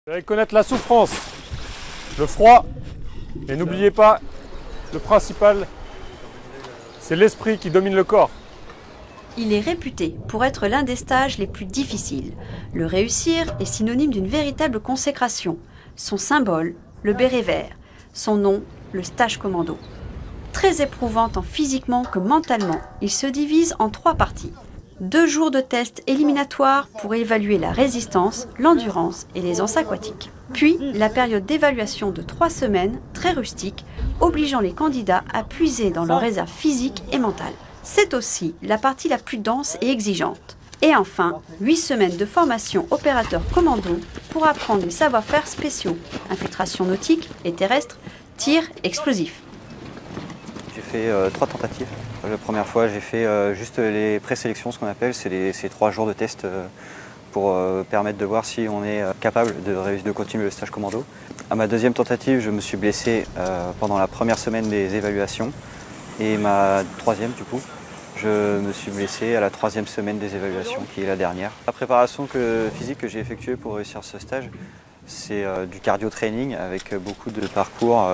Vous allez connaître la souffrance, le froid, et n'oubliez pas, le principal, c'est l'esprit qui domine le corps. Il est réputé pour être l'un des stages les plus difficiles. Le réussir est synonyme d'une véritable consécration. Son symbole, le béret vert. Son nom, le stage commando. Très éprouvant tant physiquement que mentalement, il se divise en 3 parties. 2 jours de tests éliminatoires pour évaluer la résistance, l'endurance et l'aisance aquatique. Puis la période d'évaluation de 3 semaines, très rustique, obligeant les candidats à puiser dans leurs réserves physiques et mentales. C'est aussi la partie la plus dense et exigeante. Et enfin, 8 semaines de formation opérateur commando pour apprendre les savoir-faire spéciaux, infiltration nautique et terrestre, tir explosif. J'ai fait 3 tentatives. La première fois, j'ai fait juste les présélections, ce qu'on appelle, c'est 3 jours de test pour permettre de voir si on est capable de continuer le stage commando. À ma deuxième tentative, je me suis blessé pendant la première semaine des évaluations. Et ma troisième, du coup, je me suis blessé à la 3e semaine des évaluations, qui est la dernière. La préparation physique que j'ai effectuée pour réussir ce stage, c'est du cardio training avec beaucoup de parcours,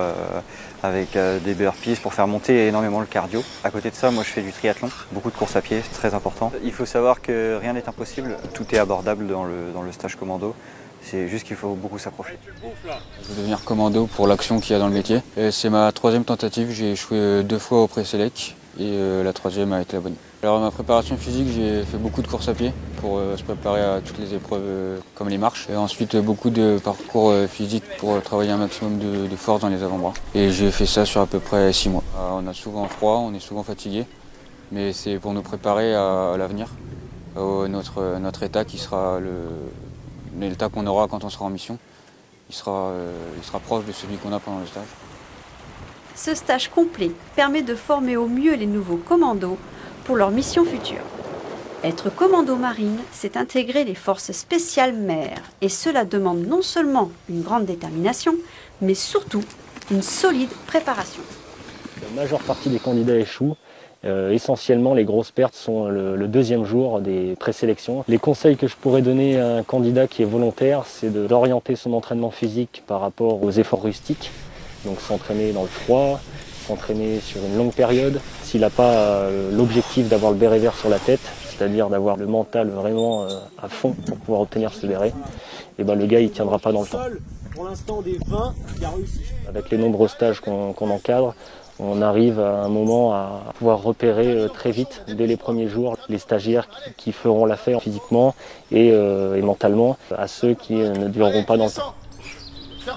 avec des burpees pour faire monter énormément le cardio. À côté de ça, moi je fais du triathlon, beaucoup de courses à pied, c'est très important. Il faut savoir que rien n'est impossible, tout est abordable dans le stage commando. C'est juste qu'il faut beaucoup s'approcher. Je veux devenir commando pour l'action qu'il y a dans le métier. C'est ma 3e tentative, j'ai échoué 2 fois au pré-sélect et la 3e a été la bonne. Alors ma préparation physique, j'ai fait beaucoup de courses à pied pour se préparer à toutes les épreuves comme les marches. Et ensuite beaucoup de parcours physique pour travailler un maximum de force dans les avant-bras. Et j'ai fait ça sur à peu près 6 mois. On a souvent froid, on est souvent fatigué, mais c'est pour nous préparer à l'avenir, notre état qui sera l'état qu'on aura quand on sera en mission, il sera proche de celui qu'on a pendant le stage. Ce stage complet permet de former au mieux les nouveaux commandos pour leur mission future. Être commando marine, c'est intégrer les forces spéciales mer, et cela demande non seulement une grande détermination, mais surtout une solide préparation. La majeure partie des candidats échouent. Essentiellement, les grosses pertes sont le 2e jour des présélections. Les conseils que je pourrais donner à un candidat qui est volontaire, c'est d'orienter son entraînement physique par rapport aux efforts rustiques. Donc s'entraîner dans le froid, s'entraîner sur une longue période. S'il n'a pas l'objectif d'avoir le béret vert sur la tête, c'est-à-dire d'avoir le mental vraiment à fond pour pouvoir obtenir ce béret, et ben le gars il ne tiendra pas dans le temps. Pour l'instant des 20 qui a réussi. Avec les nombreux stages qu'on encadre, on arrive à un moment à pouvoir repérer très vite, dès les premiers jours, les stagiaires qui feront l'affaire physiquement et mentalement à ceux qui ne dureront pas dans le temps.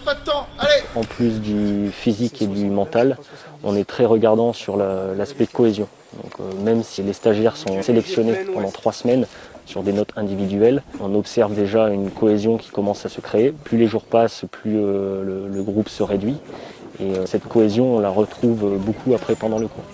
Pas de temps. Allez. En plus du physique et du mental, on est très regardant sur l'aspect cohésion. Donc, même si les stagiaires sont sélectionnés pendant 3 semaines sur des notes individuelles, on observe déjà une cohésion qui commence à se créer. Plus les jours passent, plus le groupe se réduit. Et cette cohésion, on la retrouve beaucoup après pendant le cours.